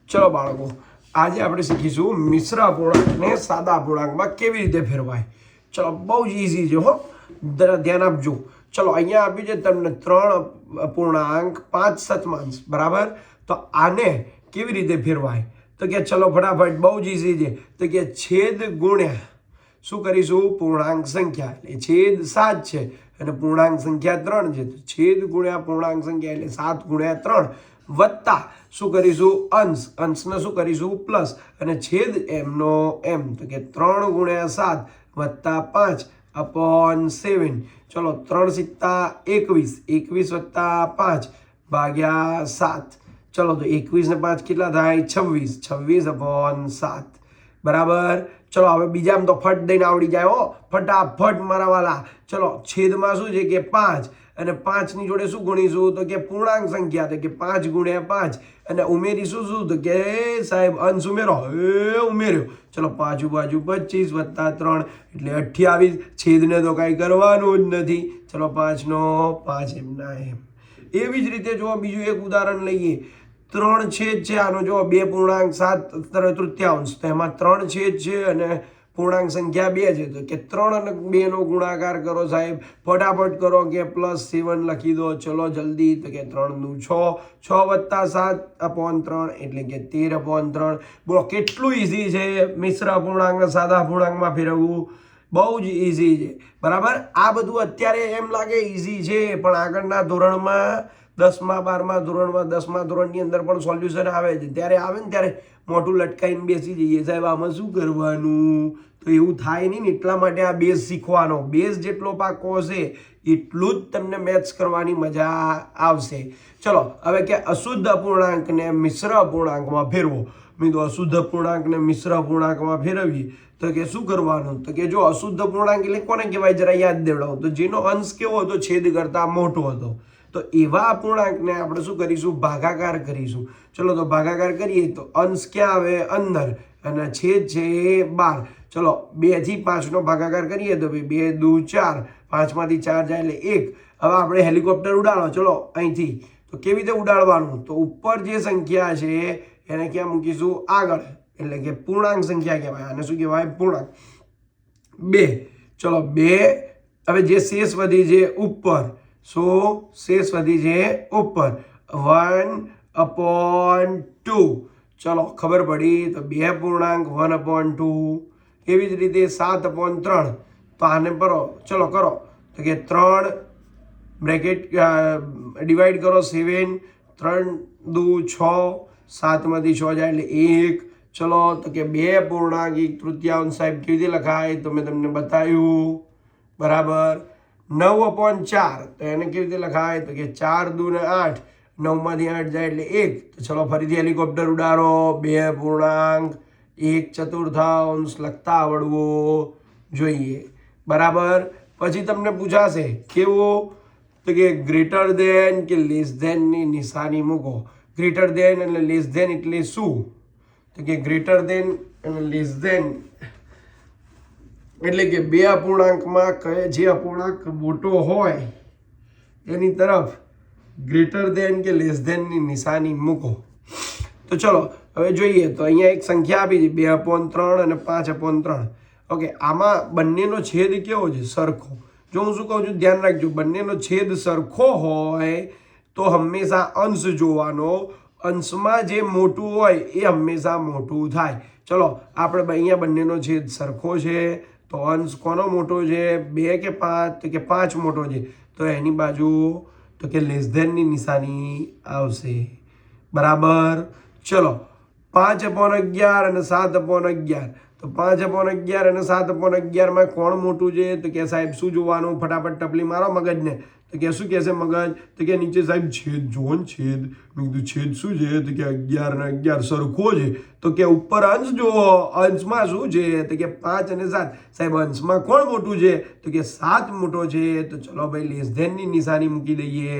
ચલો બાળકો, આજે આપણે શીખીશું મિશ્ર અપૂર્ણાંકને સાદા અપૂર્ણાંકમાં કેવી રીતે ફેરવાય. ચલો, બહુ જ ઇઝી છે હો, ધ્યાન આપજો. ચલો, અહીંયા આપ્યું છે તમને 3 અપૂર્ણાંક 5 સપ્તમાંશ, બરાબર. તો આને કેવી રીતે ફેરવાય? તો કે ચલો ફટાફટ, બહુ જ ઇઝી છે. તો કે છેદ ગુણ્યા શું કરીશું? પૂર્ણાંક સંખ્યા. એટલે છેદ 7 છે અને પૂર્ણાંક સંખ્યા 3 છે. તો છેદ ગુણ્યા પૂર્ણાંક સંખ્યા એટલે 7 ગુણ્યા 3 વત્તા શું કરીશું? અંશ. અંશને શું કરીશું? પ્લસ. અને છેદ એમનો એમ. તો કે 3 ગુણ્યા 7 વત્તા 5 અપોન 7. ચલો, 3 સિત્તા 21, 21 વત્તા 5 ભાગ્યા 7. ચલો, તો 21 ને 5 કેટલા થાય? 26, 26 અપોન 7. બરાબર. ચલો, હવે બીજામાં તો ફટ દઈને આવડી જાય હો, ફટાફટ મારા વાલા. ચલો, છેદમાં શું છે કે 5 અને 5 ની જોડે શું ગુણીશું? તો કે પૂર્ણાંક સંખ્યા. તો કે 5 ગુણ્યા 5 અને ઉમેરીશું શું? તો કે સાહેબ અંશ ઉમેરો. ઉમેર્યો. ચલો, 5 બાજુ 25 વત્તા 3 એટલે 28. છેદને તો કાંઈ કરવાનું જ નથી. ચલો, 5 નો 5 એમના એમ. એવી જ રીતે જો બીજું એક ઉદાહરણ લઈએ. 3 છેદ છે આનો, જો 2 પૂર્ણાંક 7 તૃતીયાંશ. તો એમાં 3 છેદ છે અને પૂર્ણાંક સંખ્યા 2 છે. તો કે 3 અને 2 નો ગુણાકાર કરો સાહેબ, ફટાફટ કરો. કે +7 લખી દો. ચલો જલ્દી. તો કે 3 નું 6, 6 વત્તા 7 અપોન 3 એટલે કે 13 અપોન 3. બોલો કેટલું ઇઝી છે મિશ્ર અપૂર્ણાંકને સાદા અપૂર્ણાંકમાં ફેરવવું. બહુ જ ઇઝી છે, બરાબર. આ બધું અત્યારે એમ લાગે ઇઝી છે, પણ આગળના ધોરણમાં 10મા 12મા ધોરણમાં 10મા ધોરણની અંદર પણ સોલ્યુશન આવે છે. ત્યારે આવે ને ત્યારે મોઢું લટકાઈને બેસી જઈએ, સાહેબ આમાં શું કરવાનું? તો એવું થાય નહીં ને, એટલા માટે આ બેઝ શીખવાનો. બેઝ જેટલો પાકો હશે એટલું જ તમને મેથ્સ કરવાની મજા આવશે. ચલો, હવે કે અશુદ્ધ અપૂર્ણાંકને મિશ્ર અપૂર્ણાંકમાં ફેરવો. મિત્રો, અશુદ્ધ અપૂર્ણાંકને મિશ્ર અપૂર્ણાંકમાં ફેરવીએ તો કે શું કરવાનું? તો કે જો અશુદ્ધ અપૂર્ણાંક એટલે કોને કહેવાય? જરા યાદ દેવડાવો. તો જેનો અંશ કેવો હતો? છેદ કરતા મોટો હતો. તો એવા અપૂર્ણાંકને આપણે શું કરીશું? ભાગાકાર કરીશું. ચલો, તો ભાગાકાર કરીએ તો અંશ ક્યાં આવે? અંદર. અને છેદ છે 12. ચલો, 2 થી 5 નો ભાગાકાર કરીએ તો 2 દુ 4, 5 માંથી 4 જાય એટલે 1. હવે આપણે હેલિકોપ્ટર ઉડાડો. ચલો, અહીંથી. તો કેવી રીતે ઉડાડવાનું? તો ઉપર જે સંખ્યા છે એને ક્યાં મૂકીશું? આગળ. એટલે કે પૂર્ણાંક સંખ્યા કહેવાય. આને શું કહેવાય? પૂર્ણાંક. 2. ચલો, 2. હવે જે શેષ વધી છે ઉપર, શેષ વધી છે ઉપર 1/2. ચલો, ખબર પડી. તો 2 પૂર્ણાંક 1/2. એવી જ રીતે 7/3. તો આને કરો. ચલો કરો. તો કે 3 બ્રેકેટ ડિવાઈડ કરો 7, 3 દુ 6, 7 માંથી 6 જાય એટલે 1. ચલો, તો કે 2 પૂર્ણાંક 1 તૃતીયાંશ સાહેબ કેવી રીતે લખાય? તો મેં તમને બતાવ્યું, બરાબર. 9/4. તો એને કેવી રીતે લખાય? તો કે 4 દુ 8, 9 માંથી 8 જાય એટલે 1. તો ચલો ફરીથી હેલિકોપ્ટર ઉડાડો. 2 પૂર્ણાંક 1 ચતુર્થાંશ લખતા આવડવું જોઈએ, બરાબર. પછી તમને પૂછાશે કેવું? તો કે ગ્રેટર દેન કે લેસ ધેન ની નિશાની મૂકો. ગ્રેટર દેન એટલે લેસ ધેન એટલે શું? તો કે ગ્રેટર દેન અને લેસ ધેન એટલે કે 2 અપૂર્ણાંકમાં જે અપૂર્ણાંક મોટો હોય એની તરફ ગ્રેટર દેન કે લેસ ધેનની નિશાની મૂકો. તો ચલો હવે જોઈએ. તો અહીંયા એક સંખ્યા આપી છે 2/3 અને 5/3. ઓકે, આમાં બંનેનો છેદ કેવો છે? સરખો. જો હું શું કહું છું, ધ્યાન રાખજો. બંનેનો છેદ સરખો હોય તો હંમેશા અંશ જોવાનો. અંશમાં જે મોટું હોય એ હંમેશા મોટું થાય. ચલો, આપણે અહીંયા બંનેનો છેદ સરખો છે તો અંશ કોનો મોટો છે? 2 કે 5? તો કે 5 મોટો છે. તો એની બાજુ તો કે લેસ ધેનની નિશાની આવશે, બરાબર. ચલો, 5/11 અને 7/11. તો 5/11 અને 7/11 માં કોણ મોટું છે? તો કે સાહેબ શું જોવાનું? ફટાફટ ટપલી મારો મગજને. તો કે શું કહેશે મગજ? તો કે નીચે સાહેબ છેદ જુઓ ને, છેદ. મેં કીધું છેદ શું છે? તો કે 11 ને 11 સરખો છે. તો કે ઉપર અંશ જુઓ, અંશમાં શું છે? તો કે 5 અને 7. સાહેબ અંશમાં કોણ મોટું છે? તો કે 7 મોટો છે. તો ચલો ભાઈ લેસ ધેનની નિશાની મૂકી દઈએ.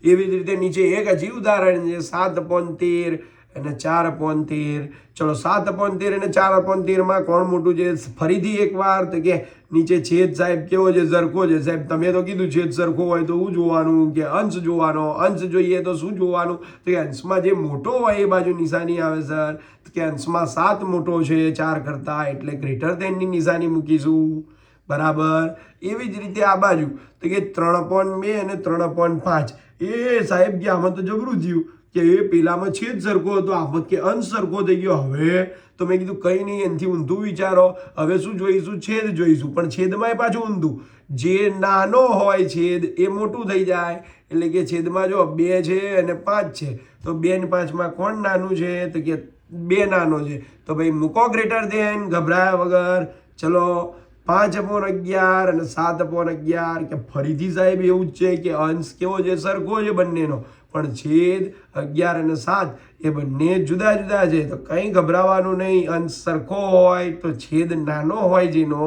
એવી જ રીતે નીચે એક હજી ઉદાહરણ છે 7/13 અને 4/13. ચલો 7/13 અને 4/13 કોણ મોટું છે? ફરીથી એકવાર તો કે નીચે છેદ સાહેબ કેવો છે? સરખો છે. સાહેબ તમે તો કીધું છેદ સરખો હોય તો શું જોવાનું? કે અંશ જોવાનો. અંશ જોઈએ તો શું જોવાનું? તો કે અંશમાં જે મોટો હોય એ બાજુ નિશાની આવે સર. કે અંશમાં 7 મોટો છે 4 કરતા, એટલે ગ્રેટર ધેનની નિશાની મૂકીશું. બરાબર. એવી જ રીતે આ બાજુ તો કે 3/2 અને 3/5. એ સાહેબ કે આમાં તો જબરું થયું કે એ પેલામાં છેદ સરખો હતો, આમાં કે અંશ સરખો થઈ ગયો. હવે તો મેં કીધું કંઈ નહીં, એનાથી ઊંધું વિચારો. હવે શું જોઈશું? છેદ જોઈશું. પણ છેદમાં પાછું ઊંધું. જે નાનો હોય છેદ એ મોટું થઈ જાય. એટલે કે છેદમાં જો 2 છે અને 5 છે, તો 2 અને 5માં કોણ નાનું છે? તો કે 2 નાનો છે. તો ભાઈ મૂકો ગ્રેટર ધેન, ગભરાયા વગર. ચલો 5/11 અને 7/11. કે ફરીથી સાહેબ એવું જ છે કે અંશ કેવો છે? સરખો છે બંનેનો. પણ છેદ 11 અને 7 એ બંને જુદા જુદા છે. તો કંઈ ગભરાવાનું નહીં. અંશ સરખો હોય તો છેદ નાનો હોય જેનો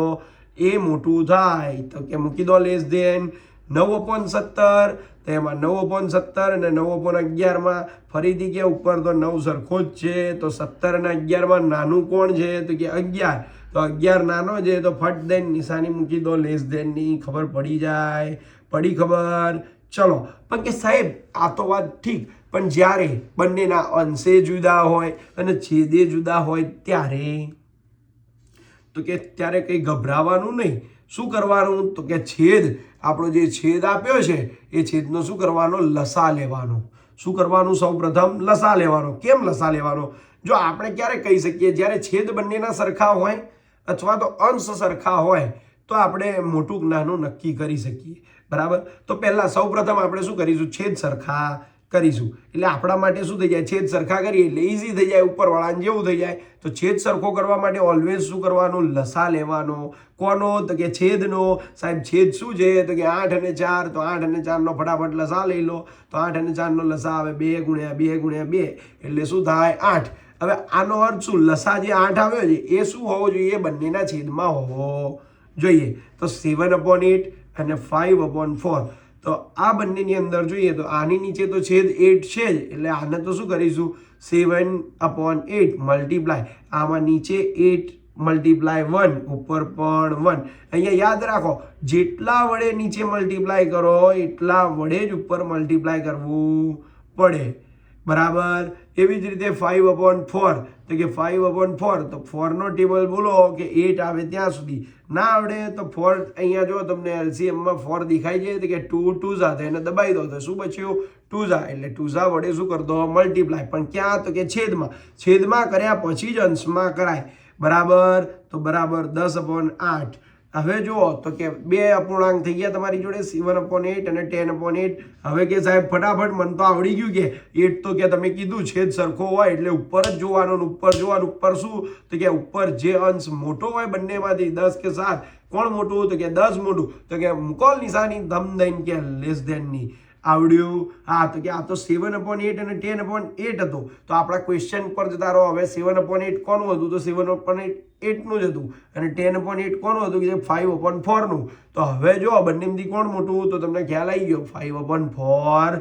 એ મોટું થાય. તો કે મૂકી દો લેસ ધેન. 9/17. તો એમાં 9/17 અને 9/11માં ફરીથી કે ઉપર તો 9 સરખો જ છે. તો 17 અને 11માં નાનું કોણ છે? તો કે 11. તો 11 નાનો છે તો ફટ દઈને નિશાની મૂકી દો લેસ ધેનની. ખબર પડી જાય? પડી ખબર? ચલો. પણ કે સાહેબ આ તો વાત ઠીક, પણ જ્યારે બંનેના અંશે જુદા હોય અને છેદે જુદા હોય ત્યારે, તો કે ત્યારે કંઈ ગભરાવાનું નહીં. શું કરવાનું? તો કે છેદ, આપણો જે છેદ આપ્યો છે એ છેદનો શું કરવાનો? લસા લેવાનો. શું કરવાનું? સૌ પ્રથમ લસા લેવાનો. કેમ લસા લેવાનો? જો આપણે ક્યારે કહી શકીએ? જ્યારે છેદ બંનેના સરખા હોય અથવા તો અંશ સરખા હોય તો આપણે મોટું કે નાનું નક્કી કરી શકીએ. બરાબર. તો પહેલા સૌ પ્રથમ આપણે શું કરીશું? છેદ સરખા કરીશું. એટલે આપણા માટે શું થઈ જાય? છેદ સરખા કરીએ એટલે ઇઝી થઈ જાય, ઉપરવાળાને જેવું થઈ જાય. તો છેદ સરખો કરવા માટે ઓલવેઝ શું કરવાનું? લસા લેવાનો. કોનો? તો કે છેદનો. સાહેબ છેદ શું છે? તો કે 8 અને 4. તો 8 અને 4 નો ફટાફટ લસા લઈ લો. તો 8 અને 4 નો લસા આવે 2 × 2 × 2 એટલે શું થાય? 8. હવે આનો અર્થ શું? લસા જે 8 આવ્યો છે એ શું હોવો જોઈએ? બંનેના છેદમાં હોવો જોઈએ. તો 7/8 અને 5/4. તો આ બંનેની અંદર જોઈએ તો આની નીચે તો છેદ 8 છે જ, એટલે આને તો શું કરીશું? 7/8 મલ્ટીપ્લાય. આમાં નીચે 8 મલ્ટીપ્લાય 1, ઉપર પણ 1. અહીંયા યાદ રાખો, જેટલા વડે નીચે મલ્ટીપ્લાય કરો એટલા વડે જ ઉપર મલ્ટીપ્લાય કરવું પડે. બરાબર. એવી જ રીતે 5/4. તો કે 5/4. તો 4 નો ટેબલ બોલો કે 8 આવે ત્યાં સુધી. ના આવડે તો 4 અહીંયા જો તમને એલસીએમમાં 4 દેખાય છે તો કે 2 2 એને દબાઈ દો તો શું બચ્યું? 2 એટલે 2 વડે શું કરી દો? મલ્ટીપ્લાય. પણ ક્યાં? તો કે છેદમાં. છેદમાં કર્યા પછી જ અંશમાં કરાય. બરાબર. તો બરાબર 10/8. હવે જુઓ તો કે 2 અપૂર્ણાંક થઈ ગયા તમારી જોડે, 7/8 અને 10/8. હવે કે સાહેબ ફટાફટ મન તો આવડી ગયું કે 8 તો કે તમે કીધું છેદ સરખો હોય એટલે ઉપર જ જોવાનું. ઉપર જોવાનું. ઉપર શું? તો કે ઉપર જે અંશ મોટો હોય બંનેમાંથી 10 કે 7 કોણ મોટું? તો કે 10 મોટું. તો કે મૂકો નિશાની ધમ દઈને કે લેસ ધેનની. આવડ્યું? હા. તો કે આ તો 7/8 અને 10/8 હતો. તો આપણા ક્વેશ્ચન પર જતા રહો. હવે 7/8 કોનું હતું? તો 7/8 નું જ હતું. અને 10/8 કોનું હતું? કે 5/4 નું. તો હવે જો બંનેમાંથી કોણ મોટું? તો તમને ખ્યાલ આવી ગયો, 5/4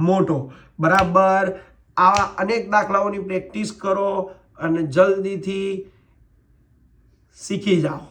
મોટો. બરાબર. આવા અનેક દાખલાઓની પ્રેક્ટિસ કરો અને જલ્દીથી શીખી જાઓ.